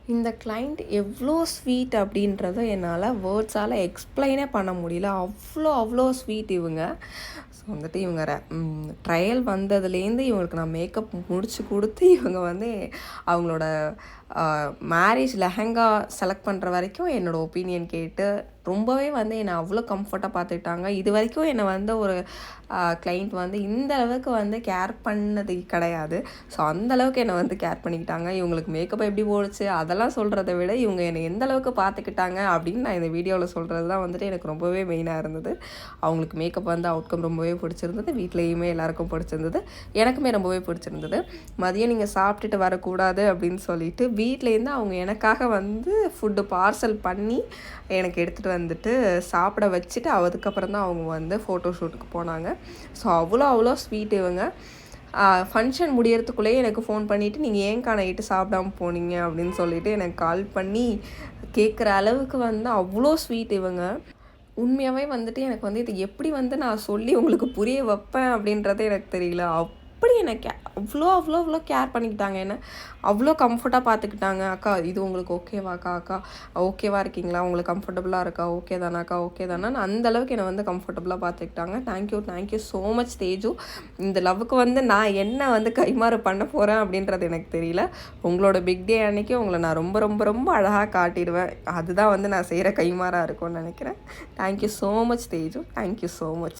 இந்த கிளையண்ட் எவ்வளோ ஸ்வீட் அப்படின்றத என்னால் வேர்ட்ஸால் எக்ஸ்பிளைனே பண்ண முடியல. அவ்வளோ அவ்வளோ ஸ்வீட் இவங்க. ஸோ வந்துட்டு இவங்க ட்ரையல் வந்ததுலேருந்து இவங்களுக்கு நான் மேக்கப் முடிச்சு கொடுத்து இவங்க வந்து அவங்களோட மேரேஜ் லெஹங்கா செலக்ட் பண்ணுற வரைக்கும் என்னோடய ஒப்பீனியன் கேட்டு ரொம்பவே வந்து என்னை அவ்வளோ கம்ஃபர்ட்டாக பார்த்துக்கிட்டாங்க. இது வரைக்கும் என்னை வந்து ஒரு கிளைண்ட் வந்து இந்த அளவுக்கு வந்து கேர் பண்ணது கிடையாது. ஸோ அந்தளவுக்கு என்னை வந்து கேர் பண்ணிக்கிட்டாங்க. இவங்களுக்கு மேக்கப் எப்படி போடுச்சு அதெல்லாம் சொல்கிறத விட இவங்க என்னை எந்த அளவுக்கு பார்த்துக்கிட்டாங்க அப்படின்னு நான் இந்த வீடியோவில் சொல்கிறது தான் வந்துட்டு எனக்கு ரொம்பவே மெயினாக இருந்தது. அவங்களுக்கு மேக்கப் வந்து அவுட்கம் ரொம்பவே பிடிச்சிருந்தது. வீட்லேயுமே எல்லாருக்கும் பிடிச்சிருந்தது. எனக்குமே ரொம்பவே பிடிச்சிருந்தது. மதியம் நீங்கள் சாப்பிட்டுட்டு வரக்கூடாது அப்படின்னு சொல்லிட்டு வீட்லேருந்து அவங்க எனக்காக வந்து ஃபுட்டு பார்சல் பண்ணி எனக்கு எடுத்துகிட்டு வந்துட்டு சாப்பிட வச்சுட்டு அதுக்கப்புறம் தான் அவங்க வந்து ஃபோட்டோ ஷூட்டுக்கு போனாங்க. ஸோ அவ்வளோ ஸ்வீட் இவங்க. ஃபங்க்ஷன் முடியறதுக்குள்ளேயே எனக்கு ஃபோன் பண்ணிவிட்டு நீங்கள் ஏன்க்கா நைட்டு சாப்பிடாமல் போனீங்க அப்படின்னு சொல்லிவிட்டு எனக்கு கால் பண்ணி கேட்குற அளவுக்கு வந்து அவ்வளோ ஸ்வீட் இவங்க. உண்மையாகவே வந்துட்டு எனக்கு வந்து இது எப்படி வந்து நான் சொல்லி உங்களுக்கு புரிய வைப்பேன் அப்படின்றதே எனக்கு தெரியல. அப்படி எனக்கு அவ்வளோ கேர் பண்ணிக்கிட்டாங்க. என்ன அவ்வளோ கம்ஃபர்ட்டாக பார்த்துக்கிட்டாங்க. அக்கா இது உங்களுக்கு ஓகேவாக்கா, அக்கா ஓகேவா இருக்கீங்களா, உங்களுக்கு கம்ஃபர்டபுளாக இருக்கா, ஓகே தானாக்கா, ஓகே தானே, அந்தளவுக்கு என்னை வந்து கம்ஃபர்டபுளாக பார்த்துக்கிட்டாங்க. Thank you so much Teju. இந்த லவ்வுக்கு வந்து நான் என்ன வந்து கைமாறு பண்ண போகிறேன் அப்படின்றது எனக்கு தெரியல. உங்களோட பிக் டே அன்றைக்கி உங்களை நான் ரொம்ப அழகாக காட்டிடுவேன். அதுதான் வந்து நான் செய்கிற கைமாறாக இருக்கும்னு நினைக்கிறேன். Thank you so much Teju. Thank you so much.